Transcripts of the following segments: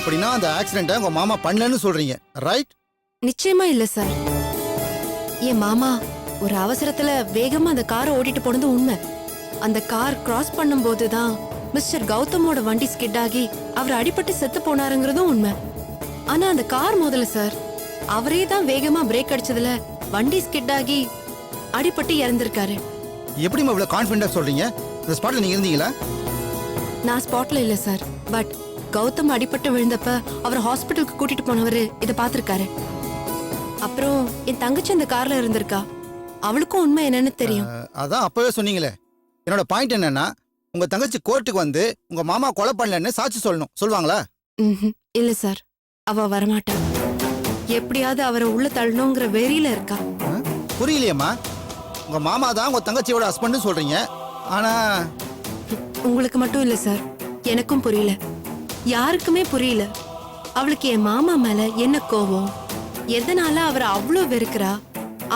அப்படின்னா அந்த ஆக்சிடென்ட்டை உங்க மாமா பண்ணலன்னு சொல்றீங்க, ரைட்? நிச்சயமா இல்ல சார். என் மாமா ஒரு அவசரத்துல வேகமா அந்த காரை ஓட்டிட்டு போனது உண்மை. அந்த கார் கிராஸ் பண்ணும்போது தான் மிஸ்டர் கௌதமோட வண்டி ஸ்கிட் ஆகி அவர் அடிபட்டு செத்து போனாருங்கிறதும் உண்மை. ஆனா அந்த கார் மோதல சார். அவரே தான் வேகமா பிரேக் அடிச்சதுல வண்டி ஸ்கிட் ஆகி அடிபட்டு இறந்திருக்காரு. எப்படிம்மா இவ்வளவு கான்ஃபிடண்டா சொல்றீங்க? இந்த ஸ்பாட்ல நீங்க இருந்தீங்களா? நான் ஸ்பாட்ல இல்ல சார். பட் கௌதம் அடிபட்டு விழுந்தப்ப அவர் ஹாஸ்பிட்டலுக்கு கூட்டிட்டு போனவரு இதை பார்த்திருக்காரு. அப்புறம் என் தங்கச்சி அந்த கார்ல இருந்திருக்கா. அவளுக்கும் உண்மை என்னன்னு தெரியும். அதான் அப்பவே சொன்னீங்களே. என்னோட பாயிண்ட் என்னன்னா, உங்க தங்கச்சி கோர்ட்டுக்கு வந்து உங்க மாமா கொலை பண்ணலன்னு சாட்சி சொல்லணும். சொல்லுவாங்களா? இல்ல சார், அவ வரமாட்டா. எப்படியாவது அவரை உள்ள தள்ளணுங்கிற வெறியில இருக்கா. புரியலையம்மா. உங்க மாமா தான் உங்க தங்கச்சியோட ஹஸ்பண்ட் சொல்றீங்க. ஆனா உங்களுக்கு மட்டும் இல்ல சார், எனக்கும் புரியல. யாருக்குமே புரியல. அவளுக்கு என் மாமா மேல என்ன கோவம், எதனால அவரை அவ்வளோ வெறுக்கிறா,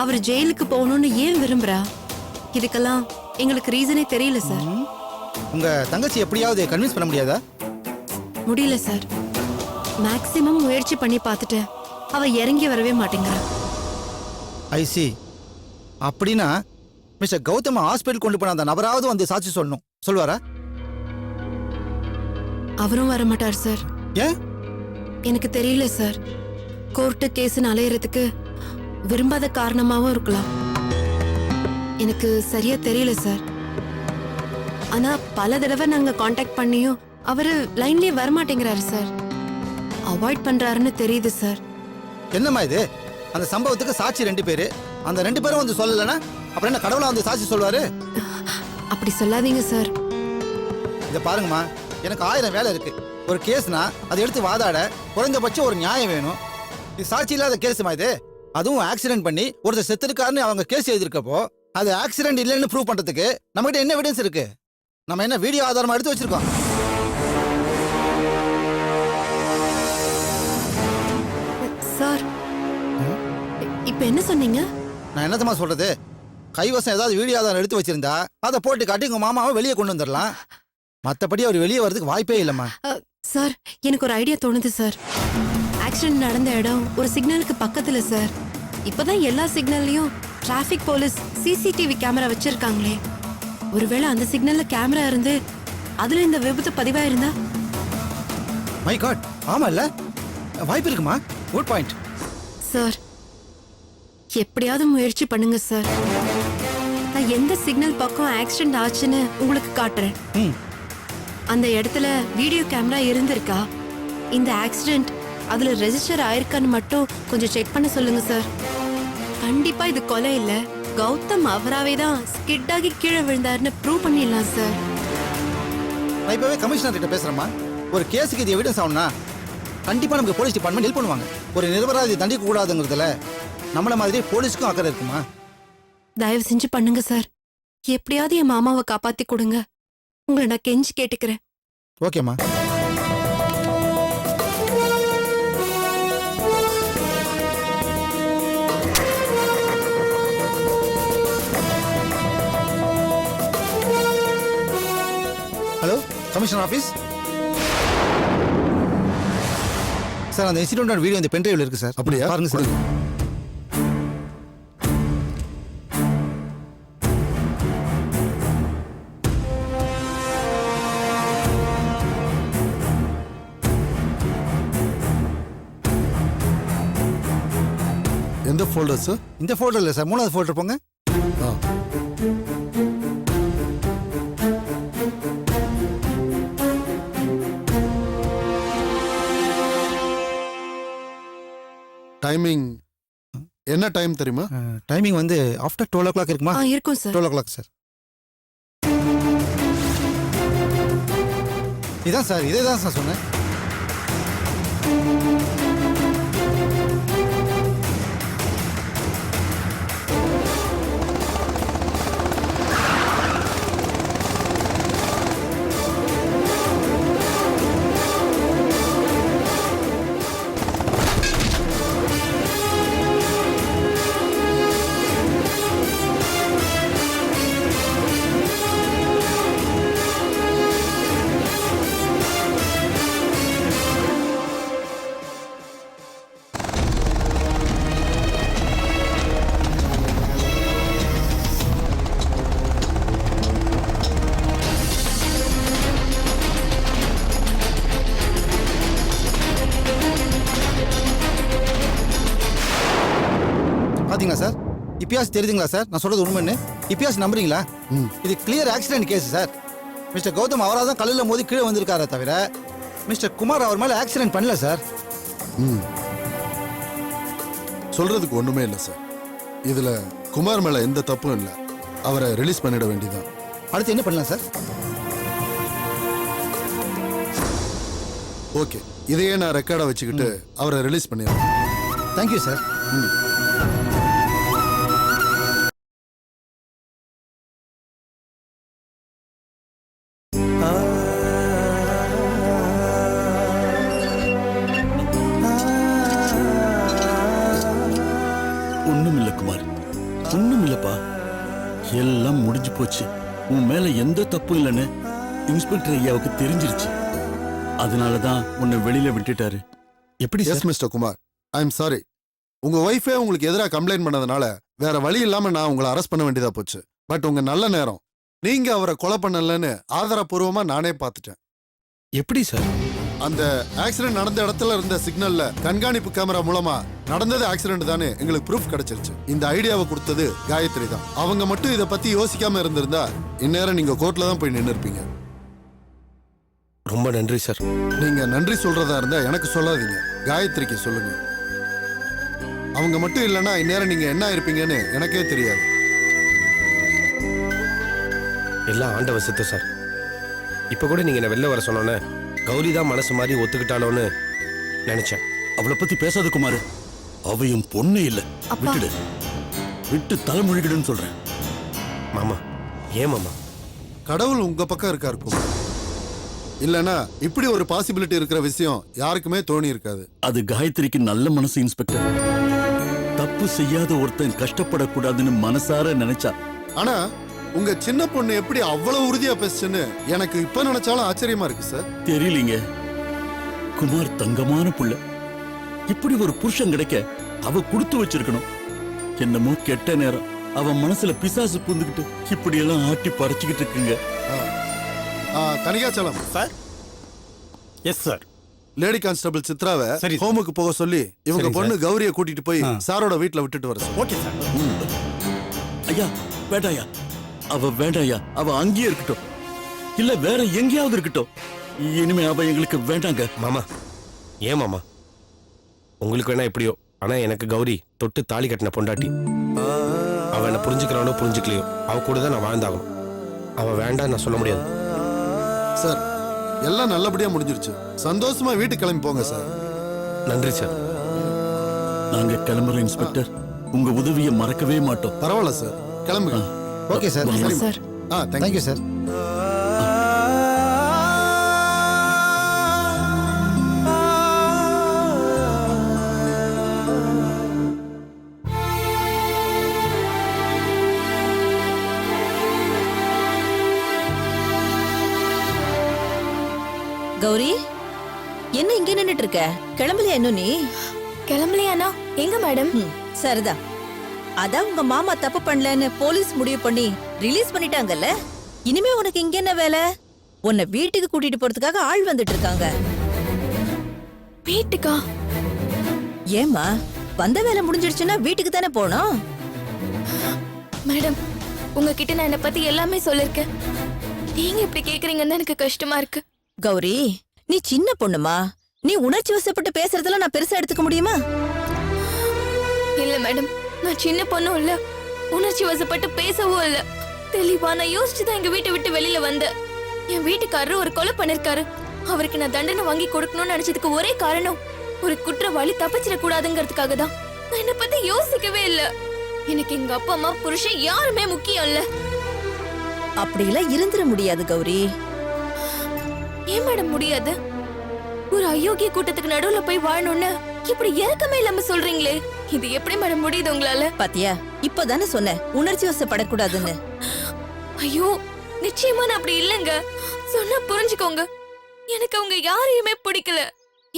அவர் ஜெயிலுக்கு போகணும்னு ஏன் விரும்புறா, இதுக்கெல்லாம் எங்களுக்கு ரீசனே தெரியல சார். உங்க தங்கச்சி எப்படியாவது கன்வின்ஸ் பண்ண முடியாதா? முடியல சார். மேக்ஸிமம் முயற்சி பண்ணி பார்த்துட்டு அவ இறங்கி வரவே மாட்டேங்கிறா. ஐ சி. அப்படின்னா மிஸ்டர் கௌதம ஹாஸ்பிட்டல் கொண்டு போன அந்த நபராவது வந்து சாட்சி சொல்லணும். சொல்லுவாரா? அவரும் வர மாட்டார் சார். ஏன்? எனக்கு தெரியல சார். கோர்ட்டு கேஸ்னு அலையறதுக்கு விரும்பாத காரணமாவும் இருக்கலாம். எனக்கு சரியா தெரியல சார். ஆனா பல தடவை நாங்க காண்டாக்ட் பண்ணியும் அவரு லைன்லயே வரமாட்டேங்கிறாரு சார். அவாய்ட் பண்றாருன்னு தெரியுது சார். என்னம்மா இது? அந்த சம்பவத்துக்கு சாட்சி 2 பேரு. அந்த 2 பேரும் வந்து சொல்லலன்னா அப்புறம் என்ன கடவுளா வந்து சாட்சி சொல்வாரு? அப்படி சொல்லாதீங்க சார். இத பாருங்கம்மா, எனக்கு 1000 வேலை இருக்கு. ஒரு கேஸ்னா அதை எடுத்து வாதாட குறைந்தபட்சம் ஒரு நியாயம் வேணும். இது சாட்சி இல்லாத கேஸ்மா இது. அதுவும் ஆக்சிடென்ட் பண்ணி ஒருத்தர் செத்துருக்காருன்னு அவங்க கேஸ் எழுதிருக்கப்போ அது ஆக்சிடென்ட் இல்லைன்னு ப்ரூவ் பண்றதுக்கு நம்மகிட்ட என்ன எவிடன்ஸ் இருக்கு? நம்ம என்ன வீடியோ ஆதாரமா எடுத்து வச்சிருக்கோம்? சார், இப்ப என்ன சொன்னீங்க? நான் என்னத்தமா சொல்றது? கைவசம் ஏதாவது வீடியோ ஆதாரம் எடுத்து வச்சிருந்தா அதை போட்டு காட்டி உங்க மாமாவை வெளியே கொண்டு வந்துடலாம். மற்றபடி அவர் வெளியே வரதுக்கு வாய்ப்பே இல்லைம்மா. சார், எனக்கு ஒரு ஐடியா தோணுது சார். ஆக்சிடென்ட் நடந்த இடம் ஒரு சிக்னலுக்கு பக்கத்துல சார். இப்பதான் எல்லா சிக்னல்லையும் டிராஃபிக் போலீஸ் சிசிடிவி கேமரா வச்சிருக்காங்களே. ஒருவேளை அந்த சிக்னல்ல கேமரா இருந்து அதுல இந்த விபத்து பதிவாயிருந்தா? மை காட், ஆமா இல்ல, வாய்ப்பு இருக்குமா? Good point sir. எப்படியாவது முயற்சி பண்ணுங்க சார். நான் எந்த சிக்னல் பக்கம் ஆக்சிடென்ட் ஆச்சுன்னு உங்களுக்கு காட்டுறேன். அந்த இடத்துல வீடியோ கேமரா இருந்திருக்கா, இந்த ஆக்சிடென்ட் அதுல ரெஜிஸ்டர் ஆயிருக்கான்னு மட்டும் கொஞ்சம் செக் பண்ண சொல்லுங்க சார். கண்டிப்பா இது கொலை இல்ல, கௌதம் அவராவே தான் ஸ்கிட் ஆகி கீழே விழுந்தாருன்னு ப்ரூவ் பண்ணிடலாம் சார். நான் இப்பவே கமிஷனர் கிட்ட பேசுறேம்மா. ஒரு கேஸுக்கு இது எவிடன்ஸ் ஆகும்னா கண்டிப்பா நமக்கு போலீஸ் டிபார்ட்மெண்ட் ஹெல்ப் பண்ணுவாங்க. ஒரு நிரபராதி தண்டிக்க கூடாதுங்கிறதுல நம்மள மாதிரி போலீஸ்க்கும் அக்கறை இருக்குமா? தயவு செஞ்சு பண்ணுங்க சார். எப்படியாவது என் மாமாவை காப்பாத்தி கொடுங்க. உங்களை நான் கெஞ்சி கேட்டுக்கிறேன். ஓகேம்மா. Hello, commissioner office sir. அந்த இன்சிடென்ட் வீடியோ இந்த பென்ட்ரைவ்ல இருக்கு சார். அப்படியா? பாருங்க சார். எந்த ஃபோல்டர் சார்? இந்த ஃபோல்டர் இல்லை சார், 3வது ஃபோல்டர் போங்க. டைமிங் என்ன டைம் தெரியுமா? டைமிங் வந்து ஆஃப்டர் 12 o'clock இருக்குமா? இருக்கும் சார். 12 o'clock sir. இதான் சார், இதே தான் சார் சொன்னேன். பாத்தீங்களா சார்? இப்பயாச்சும் தெரியுதுங்களா சார் நான் சொல்றது உண்மைன்னு? இப்பயாச்சும் நம்புறீங்களா? இது clear accident case sir. Mister Gautam அவராக தான் கல்லில் மோதி கீழே வந்திருக்காரே தவிர மிஸ்டர் குமார் அவர் மேல ஆக்சிடென்ட் பண்ணல சார். சொல்றதுக்கு ஒண்ணுமே இல்லை சார். இதுல குமார் மேல எந்த தப்பும் இல்லை. அவரை ரிலீஸ் பண்ணிட வேண்டியதான். அடுத்து என்ன பண்ணலாம் சார்? ஓகே, இதையே நான் ரெக்கார்டா வச்சுக்கிட்டு அவரை ரிலீஸ் பண்ணிடுறேன். Thank you sir. ஒண்ணும் இல்ல குமார், ஒண்ணும் இல்லப்பா. எல்லாம் முடிஞ்சு போச்சு. உன் மேல எந்த தப்பும் இல்லைன்னு இன்ஸ்பெக்டர் ஐயாவுக்கு தெரிஞ்சிருச்சு. அதனாலதான் உன்னை வெளியில விட்டுட்டாரு. எப்படி S mister Kumar, I am sorry. உங்க ஒய்ஃபே உங்களுக்கு எதிராக கம்ப்ளைண்ட் பண்ணதுனால வேற வழி இல்லாம நான் உங்களை அரெஸ்ட் பண்ண வேண்டியதா போச்சு. பட் உங்க நல்ல நேரம், நீங்க அவரை கொலை பண்ணலன்னு ஆதாரப்பூர்வமா நானே பார்த்துட்டேன். எப்படி சார்? அந்த ஆக்சிடென்ட் நடந்த இடத்துல இருந்த சிக்னல்ல கண்காணிப்பு கேமரா மூலமா நடந்தது ஆக்சிடென்ட் தானே எங்களுக்கு ப்ரூஃப் கிடைச்சிருச்சு. இந்த ஐடியாவை கொடுத்தது காயத்ரி தான். அவங்க மட்டும் இதை பத்தி யோசிக்காம இருந்திருந்தா இந்நேரம் நீங்க கோர்ட்ல தான் போய் நின்று இருப்பீங்க. ரொம்ப நன்றி சார். நீங்க நன்றி சொல்றதா இருந்தா எனக்கு சொல்லாதீங்க, காயத்ரிக்கு சொல்லுங்க. அவங்க மட்டும் இல்லைன்னா இந்நேரம் நீங்க என்ன இருப்பீங்கன்னு எனக்கே தெரியாது. எல்லாம் ஆண்டவ சித்து சார். இப்ப கூட நீங்க என்ன வெளில வர சொன்னோன்னே கௌரி தான் மனசு மாதிரி ஒத்துக்கிட்டாலோன்னு நினைச்சேன். அவளை பத்தி பேசாத குமார். அவையும் பொண்ணே இல்ல. விட்டுடு, விட்டு தலைமொழிகிடுன்னு சொல்றேன். மாமா, ஏன் மாமா? கடவுள் உங்க பக்கம் இருக்காரு குமார். இல்லனா இப்படி ஒரு பாசிபிலிட்டி இருக்கிற விஷயம் யாருக்குமே தோணி இருக்காது. அது காயத்ரிக்கு நல்ல மனசு இன்ஸ்பெக்டர். தப்பு செய்யாத ஒருத்தன் கஷ்டப்படக்கூடாதுன்னு மனசார நினைச்சா. ஆனா உங்க சின்ன பொண்ணு எப்படி அவ்வளவு உறுதியா பேசுச்சுன்னு எனக்கு இப்ப நினைச்சாலும் ஆச்சரியமா இருக்கு சார். தெரியலீங்க. குமார் தங்கமான புள்ள. இப்படி ஒரு புருஷன் கிடைக்க அவ கொடுத்து வச்சிருக்கணும். என்னமோ கெட்ட நேரம் அவன் மனசுல பிசாசு புந்துக்கிட்டு இப்படி எல்லாம் ஆட்டி பறிச்சுக்கிட்டு இருக்குங்க. Kanikachalam sir. Yes sir. Lady constable சித்ராவை சரி. ஹோமுக்கு போக சொல்லி இவங்க சரி, பொண்ணு கௌரியை கூட்டிட்டு போய் சாரோட வீட்டுல விட்டுட்டு வர சார். Okay sir. ஐயா வேண்டாயா, அவ வேண்டாயா. அவ அங்கேயே இருக்கட்டும், இல்ல வேற எங்கேயாவது இருக்கட்டும். இனிமே அவ எங்களுக்கு வேண்டாங்க. மாமா, ஏன் மாமா? உங்களுக்கு வேணா எப்படியோ, ஆனா எனக்கு கௌரி தொட்டு தாலி கட்டின பொண்டாட்டி. அவ என்ன புரிஞ்சுக்கிறானோ புரிஞ்சுக்கலையோ, அவ கூட தான் நான் வாழ்ந்தாகணும். அவ வேண்டாம் நான் சொல்ல முடியாது சார். எல்லாம் நல்லபடியா முடிஞ்சிருச்சு. சந்தோஷமா வீட்டுக்கு கிளம்பி போங்க சார். நன்றி சார். நாங்க கிளம்புறோம் இன்ஸ்பெக்டர். உங்க உதவியை மறக்கவே மாட்டோம். பரவாயில்ல சார், கிளம்புங்க. Okay sir. வாங்க சரி. சார். Thank you sir. கௌரி, என்ன இங்க நின்னுட்டு இருக்க? கிளம்பலையா இன்னும் நீ? கிளம்பலையானா? எங்க மேடம்? சரிதான். அதான் உங்க மாமா தப்பு பண்ணலன்னு போலீஸ் முடிவு பண்ணி ரிலீஸ் பண்ணிட்டாங்கல்ல. இனிமே உனக்கு இங்க என்ன வேலை? உன்னை வீட்டுக்கு கூட்டிட்டு போறதுக்காக ஆள் வந்துட்டு இருக்காங்க. வீட்டுக்கா? ஏமா, வந்த வேலை முடிஞ்சிடுச்சுன்னா வீட்டுக்கு தானே போனோம். மேடம், உங்ககிட்ட நான் என்ன பத்தி எல்லாமே சொல்லிருக்கேன். நீங்க இப்படி கேக்குறீங்கன்னு எனக்கு கஷ்டமா இருக்கு. கௌரி, நீ சின்ன பொண்ணுமா. நீ உணர்ச்சி வசப்பட்டு பேசுறதெல்லாம் நான் பெருசா எடுத்துக்க முடியுமா? இல்ல மேடம், நான் சின்ன பொண்ணும் இல்ல, உணர்ச்சி வசப்பட்டு பேசவும் இல்ல. தெளிவா நான் யோசிச்சுதான் எங்க வீட்டை விட்டு வெளியில வந்தேன். என் வீட்டுக்காரரு ஒரு கொலை பண்ணிருக்காரு. அவருக்கு நான் தண்டனை வாங்கி கொடுக்கணும்னு நினைச்சதுக்கு ஒரே காரணம், ஒரு குற்றவாளி தப்பிச்சிட கூடாதுங்கிறதுக்காக தான். நான் என்ன பத்தி யோசிக்கவே இல்ல. எனக்கு எங்க அப்பா அம்மா புருஷன் யாருமே முக்கியம் இல்ல. அப்படியெல்லாம் இருந்துட முடியாது கௌரி. ஏன் மேடம் முடியாது? ஒரு அயோக்கிய கூட்டத்துக்கு நடுவுல போய் வாழணும்னு இப்படி இறக்கமே இல்லாம சொல்றீங்களே, இது எப்படி மேடம் முடியுது உங்களால? பாத்தியா, இப்பதானே சொன்னேன் உணர்ச்சி வசப்படக்கூடாதுன்னு. ஐயோ, நிச்சயமா நான் அப்படி இல்லங்க. சொன்னா புரிஞ்சுக்கோங்க. எனக்கு அவங்க யாரையுமே பிடிக்கல.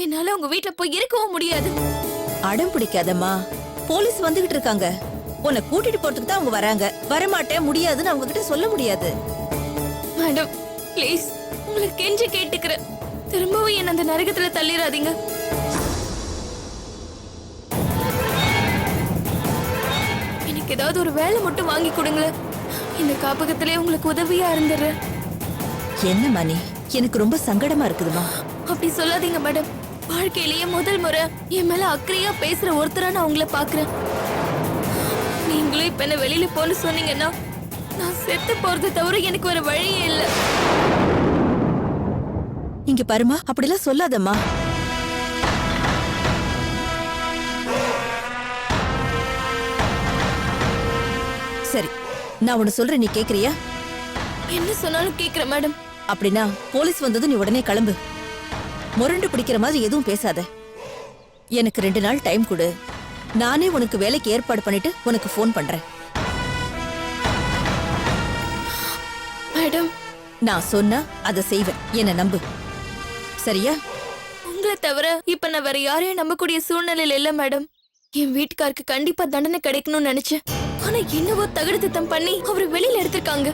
என்னால உங்க வீட்டுல போய் இருக்கவும் முடியாது. அடம் பிடிக்காதம்மா, போலீஸ் வந்துகிட்டு இருக்காங்க. உன்னை கூட்டிட்டு போறதுக்கு தான் அவங்க வராங்க. வரமாட்டேன், முடியாதுன்னு அவங்க கிட்ட சொல்ல முடியாது. மேடம் ப்ளீஸ், உங்களுக்கு கெஞ்சி கேட்டுக்கிறேன், திரும்பவும் என்ன அந்த நரகத்துல தள்ளிடாதீங்க. ஏதாவது ஒரு வேலை மட்டும் வாங்கி கொடுங்களேன். இந்த காப்பகத்திலே உங்களுக்கு உதவியா இருந்துடுறேன். என்னம்மா நீ? எனக்கு ரொம்ப சங்கடமா இருக்குதுமா. அப்படி சொல்லாதீங்க மேடம். வாழ்க்கையிலேயே முதல் முறை என் மேல அக்கறையா பேசுற ஒருத்தரா நான் உங்களை பாக்குறேன். நீங்களும் இப்ப என்ன வெளியில போன்னு சொன்னீங்கன்னா நான் செத்து போறதை தவிர எனக்கு ஒரு வழியே இல்ல. இங்க பாருமா, அப்படிலாம் சொல்லாதம்மா. சரி, நான் ஒன்னு சொல்றேன், நீ கேக்குறியா? என்ன சொன்னாலும் கேக்குறேன் மேடம். அப்படின்னா போலீஸ் வந்ததும் நீ உடனே கிளம்பு. முரண்டு பிடிக்கிற மாதிரி எதுவும் பேசாத. எனக்கு 2 நாள் டைம் கொடு. நானே உனக்கு வேலைக்கு ஏற்பாடு பண்ணிட்டு உனக்கு ஃபோன் பண்றேன். மேடம், நான் சொன்னா அதை செய்வேன். என்ன நம்பு, சரியா? உங்களை தவிர இப்ப நான் வேற யாரையும் நம்பக்கூடிய சூழ்நிலையில இல்ல மேடம். என் வீட்டுக்காருக்கு கண்டிப்பா தண்டனை கிடைக்கணும்னு நினைச்சேன். ஆனா என்னவோ தகுடு திட்டம் பண்ணி அவரு வெளியில எடுத்திருக்காங்க.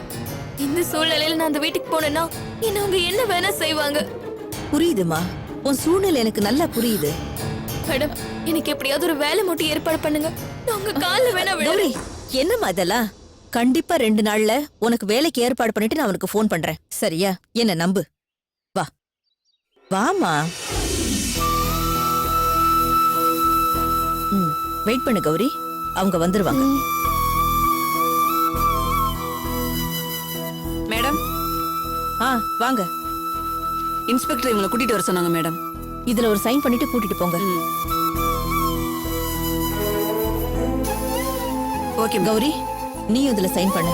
இந்த சூழ்நிலையில நான் அந்த வீட்டுக்கு போனேன்னா என்ன அவங்க என்ன வேணா செய்வாங்க. புரியுதுமா, உன் சூழ்நிலை எனக்கு நல்லா புரியுது. மேடம், எனக்கு எப்படியாவது ஒரு வேலை மட்டும் ஏற்பாடு பண்ணுங்க. நான் உங்க கால்ல வேணா கௌரி, விழுறேன். என்னம்மா இதெல்லாம்? கண்டிப்பா 2 நாள்ல உனக்கு வேலைக்கு ஏற்பாடு பண்ணிட்டு நான் உனக்கு ஃபோன் பண்றேன், சரியா? என்ன நம்பு. வா வாமா. வெயிட் பண்ணு கௌரி, அவங்க வந்துருவாங்க. மேடம், வாங்க. இன்ஸ்பெக்டர் இவங்களை கூட்டிட்டு வர சொன்னாங்க மேடம். இதுல ஒரு சைன் பண்ணிட்டு கூட்டிட்டு போங்க. ஓகே கௌரி, நீ இதுல சைன் பண்ணு.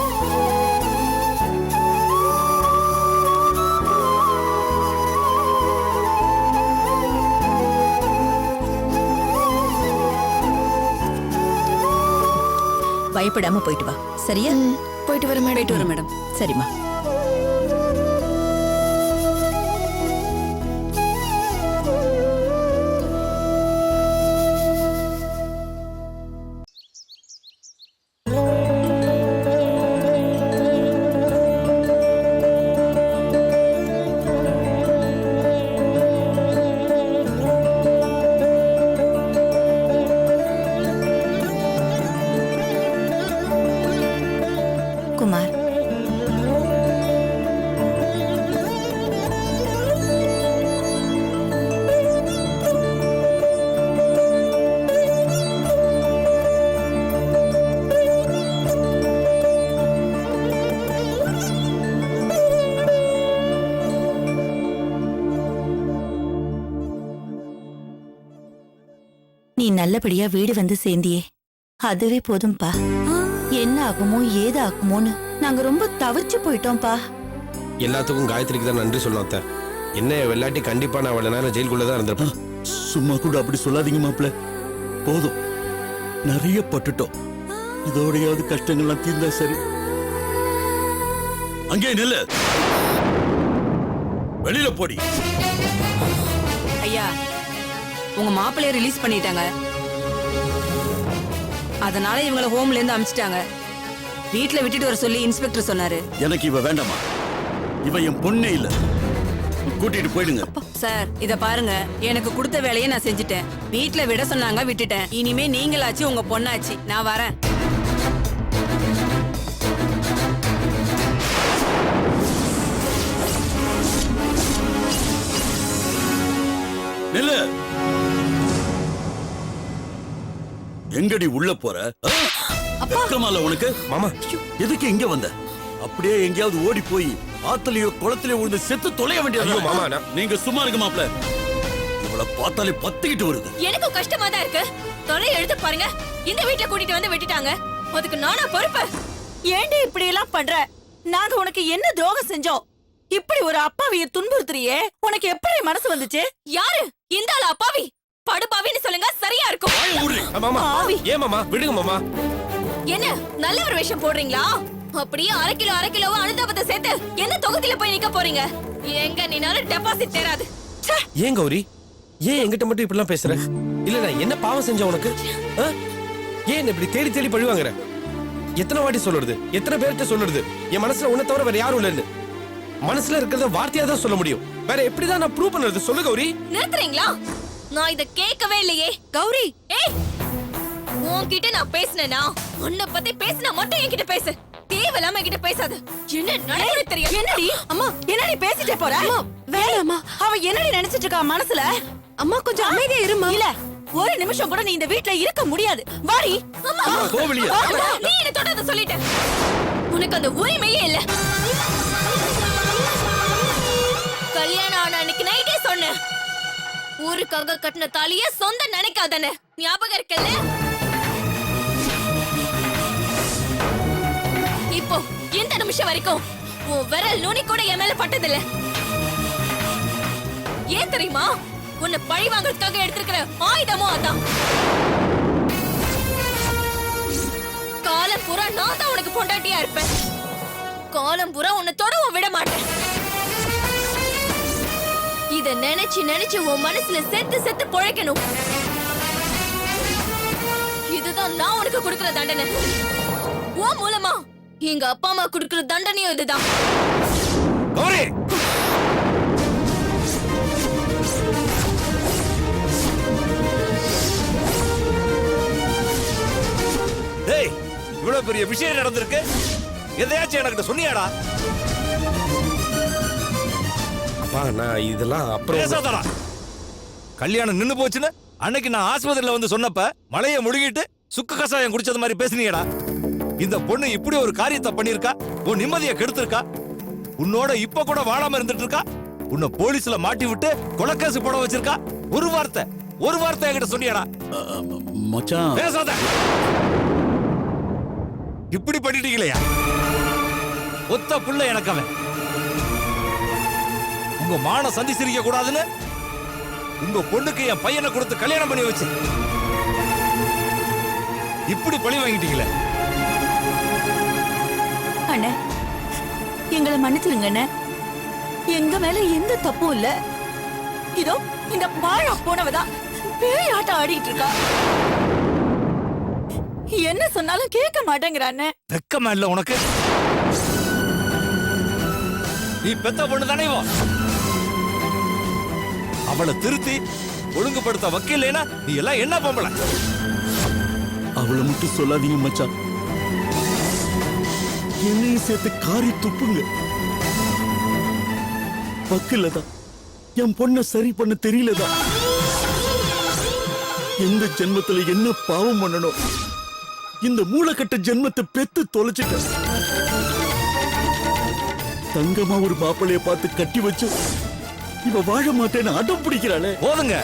பயப்படாம போயிட்டு வா, சரியா? போயிட்டு வர மேடம். போயிட்டு வரேன் மேடம். சரிம்மா. குமார், நீ நல்லபடியா வீடு வந்து சேர்ந்தியே, அதுவே போதும்பா. என்ன ஆகுமோ ஏது ஆகுமோன்னு நாங்க ரொம்ப தவிச்சு போயிட்டோம்பா. எல்லாத்துக்கும் காயத்ரிக்கு தான் நன்றி சொல்லணும் அத்தை. என்ன வெள்ளாட்டி கண்டிப்பா நான் அவ்வளவு நேரம் ஜெயிலுக்குள்ள தான் இருந்திருப்பேன். சும்மா கூட அப்படி சொல்லாதீங்க மாப்பிள்ள. போதும், நிறைய பட்டுட்டோம். இதோடையாவது கஷ்டங்கள்லாம் தீர்ந்தா சரி. அங்கே நில்லு, வெளியில போடி. ஐயா, உங்க மாப்பிள்ளைய ரிலீஸ் பண்ணிட்டாங்க. அதனால இவங்கள ஹோம்ல இருந்து அனுப்பிச்சிட்டாங்க. வீட்ல விட்டுட்டு வர சொல்லி இன்ஸ்பெக்டர் சொன்னாரு. எனக்கு இவ வேண்டாமா? இவ என் பொண்ணே இல்ல. கூட்டிட்டு போயிடுங்க. சார், இத பாருங்க, எனக்கு கொடுத்த வேலையை நான் செஞ்சுட்டேன். வீட்ல விட சொன்னாங்க, விட்டுட்டேன். இனிமே நீங்களாச்சு உங்க பொண்ணாச்சு. நான் வரேன். நில்லு. எங்கடி உள்ள போற? வெக்கமால உனக்கு? மாமா, எதுக்கு இங்க வந்த? அப்படியே எங்கேயாவது ஓடி போய் ஆத்துலயோ குளத்திலயோ விழுந்து செத்து தொலைய வேண்டியது. ஐயோ, மாமா, நீங்க சும்மா இருக்க மாப்ள. இவள பார்த்தாலே பத்திக்கிட்டு வருது. எனக்கும் கஷ்டமா தான் இருக்கு. தொலை எடுத்து பாருங்க, இந்த வீட்ல கூட்டிட்டு வந்து விட்டுட்டாங்க. அதுக்கு நானா பொறுப்பு? ஏண்டி இப்படி எல்லாம் பண்ற? நாங்க உனக்கு என்ன துரோகம் செஞ்சோம்? இப்படி ஒரு அப்பாவிய துன்புறுத்துறியே, உனக்கு எப்படி மனசு வந்துச்சு? யாரு இந்த ஆளு அப்பாவி? படுபாவின்னு சொல்லுங்க, சரியா இருக்கும். மாமா, ஏன் மாமா விடுங்க மாமா. என்ன நல்ல ஒரு விஷயம் போடுறீங்களா? அப்படியே அரை கிலோ அனுதாபத்தை சேர்த்து என்ன தொகுதியில போய் நிக்க போறீங்க? எங்க நீனாலும் டெபாசிட் தேராது. ஏன் கௌரி, ஏன் என்கிட்ட மட்டும் இப்படிலாம் பேசுற? இல்ல நான் என்ன பாவம் செஞ்ச உனக்கு? ஏன் இப்படி தேடி தேடி பழிவாங்கற? எத்தனை வாட்டி சொல்லுறது, எத்தனை பேர்கிட்ட சொல்லுறது, என் மனசுல உன்னை தவிர வேற யாரும் இல்லைன்னு. மனசுல இருக்கிறத வார்த்தையா தான் சொல்ல முடியும். வேற எப்படிதான் நான் ப்ரூவ் பண்றது? சொல்லு கௌரி. நிறுத்துறீங்களா? நான் இத கேட்கவே இல்லையே. கௌரி, ஏய், உன்கிட்ட நான் பேசினேனா உன்னை பத்தி பேசினா மட்டும் என்கிட்ட பேசு, தேவையில்லாம என்கிட்ட பேசாத. என்ன நடக்குது தெரியும்? என்னடி அம்மா என்னடி பேசிட்டே போற? வேணாம்மா. அவ என்னடி நினைச்சிட்டு இருக்கா மனசுல? அம்மா கொஞ்சம் அமைதியா இருமா. இல்ல ஒரு நிமிஷம் கூட நீ இந்த வீட்ல இருக்க முடியாது. வாடி. அம்மா, கோவிலியா? அம்மா, நீ என்ன தொட்டத சொல்லிட்ட. உனக்கு அந்த உரிமையே இல்ல. கல்யாணம் ஆன அன்னைக்கு நைட்டே சொன்னேன், ஊருக்காக கட்டின தாலிய சொந்த நினைக்காதன்னு. ஞாபகம் இருக்கல்ல? இப்போ இந்த நிமிஷம் வரைக்கும் உன் விரல் நுனி கூட என் மேல பட்டதில்ல. ஏன் தெரியுமா? உன்னை பழி வாங்குறதுக்காக எடுத்திருக்கிற ஆயுதமும் அதான். காலம் பூரா நான் தான் உனக்கு பொண்டாட்டியா இருப்பேன். காலம் பூரா உன்னை தொடவும் விட மாட்டேன். இத நினைச்சு நினைச்சு உன் மனசுல செத்து செத்து பொழைக்கணும். இதுதான் நான் உனக்கு கொடுக்கிற தண்டனை. உன் மூலமா எங்க அப்பா அம்மா கொடுக்கிற தண்டனையும் இதுதான். கௌரி, டேய், இவ்வளவு பெரிய விஷயம் நடந்திருக்கு, எதையாச்சும் எனக்கு சொன்னியாடா? அப்பா நான் இதெல்லாம் அப்புறம் பேசாதடா. கல்யாணம் நின்னு போச்சுன்னு அன்னைக்கு நான் ஆஸ்பத்திரியில வந்து சொன்னப்ப மலையை முழுகிட்டு சுக்கு கசாயம் குடிச்சது மாதிரி பேசுனீங்கடா. இந்த பொண்ணு இப்படி ஒரு காரியத்தை பண்ணிருக்கா, உன் நிம்மதியை கெடுத்திருக்கா, உன்னோட இப்ப கூட வாழாம இருந்துட்டு இருக்கா, உன்னை போலீஸ்ல மாட்டி விட்டு கொலைக்கேசு போட வச்சிருக்கா. ஒரு வார்த்தை என்கிட்ட சொன்னியாடா? மச்சான் பேசாத. இப்படி பண்ணிட்டீங்களா? ஒத்த புள்ள எனக்கு அவன். உங்க மான சந்தி சிரிக்க கூடாதுன்னு உங்க பொண்ணுக்கு என் பையனை கொடுத்து கல்யாணம் பண்ணி வச்சு இப்படி பழி வாங்கிட்டீங்களே. அண்ணே எங்களை மன்னிச்சிருங்க அண்ணே. எங்க மேல எந்த தப்பும் இல்ல. இதோ இந்த பாழா போனவதான் பேய் ஆட்டம் ஆடிட்டு இருக்கா. என்ன சொன்னாலும் கேட்க மாட்டேங்கிறானே. வெக்கமா இல்ல உனக்கு? நீ பெத்த பொண்ணு தானே இவ. அவளை திருத்தி ஒழுங்குபடுத்த வக்கீல்னா நீ எல்லாம் என்ன பொம்பளை? அவளை மட்டும் சொல்லாதீங்க மச்சான், என்னையும் சேர்த்து காரி துப்புங்க. வக்கில்லதான் என் பொண்ண சரி பண்ண தெரியலதான். எந்த ஜென்மத்துல என்ன பாவம் பண்ணணும், இந்த மூளைக்கட்ட ஜென்மத்தை பெத்து தொலைச்சிட்ட. தங்கமா ஒரு மாப்பிளைய பார்த்து கட்டி வச்சு இவ வாழ மாட்டேன்னு அடம் பிடிக்கிறாளே. போதுங்க,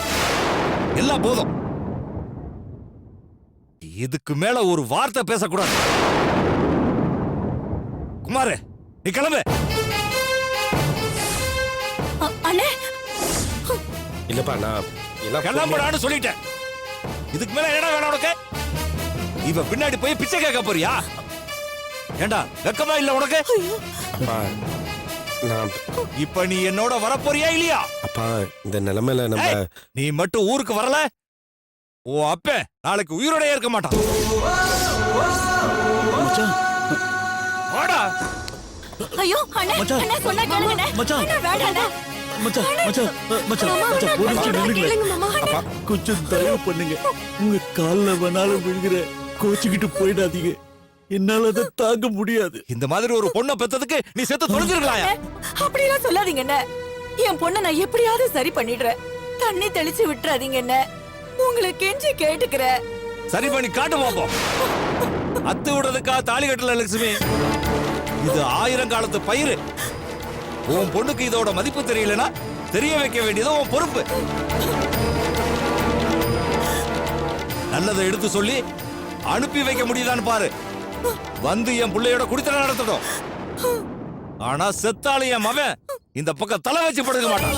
எல்லாம் போதும். இதுக்கு மேல ஒரு வார்த்தை பேசக்கூடாது. குமாரு, நீ கிளம்பு. அண்ணே இல்லப்பா நான் எல்லாம் கிளம்புடான்னு சொல்லிட்டேன். இதுக்கு மேல என்ன வேணும் உனக்கு? இவ பின்னாடி போய் பிச்சை கேட்க போறியா? ஏண்டா வெக்கமா இல்ல உனக்கு? அப்பா நான் இப்ப நீ என்னோட வரப்போறியா இல்லையா? அப்பா இந்த நிலைமையில நம்ம ஏய், நீ மட்டும் ஊருக்கு வரல, ஓ அப்ப நாளைக்கு உயிரோட இருக்க மாட்டான். மச்சான் வாடா. ஐயோ அண்ணே மச்சான். அண்ணே சொன்னா கேளுங்க மச்சான். அண்ணே வேண்டாண்ணே. மச்சான் மச்சான் மச்சான் மச்சான் ஒரு நிமிஷம் நில்லுங்களேன். கொஞ்சம் தயவு பண்ணுங்க, உங்க கால்ல வேணாலும் விழுகிற, கோச்சுக்கிட்டு போயிடாதீங்க. என்னால அதை தாங்க முடியாது. இந்த மாதிரி ஒரு பொண்ணை பெத்ததுக்கு நீ செத்து தொலைஞ்சிருக்கலாயா? அப்படியெல்லாம் சொல்லாதீங்க அண்ணே. என் பொண்ணை நான் எப்படியாவது சரி பண்ணிடுறேன். தண்ணி தெளிச்சு விட்டுறாதீங்க அண்ணே. உங்களை கெஞ்சி கேட்டுக்கிறேன். சரி பண்ணி காட்டு பாப்போம். அத்து விடுறதுக்கா தாலி கட்டல லட்சுமி. இது 1000 காலத்து பயிர். உன் பொண்ணுக்கு இதோட மதிப்பு தெரியலனா தெரிய வைக்க வேண்டியது உன் பொறுப்பு. நல்லதை எடுத்து சொல்லி அனுப்பி வைக்க முடியுதான்னு பாரு. வந்து என் பிள்ளையோட குடித்தனம் நடத்தட்டும். ஆனா செத்தாலும் என் மகன் இந்த பக்கம் தலை வச்சு படுக்க மாட்டான்.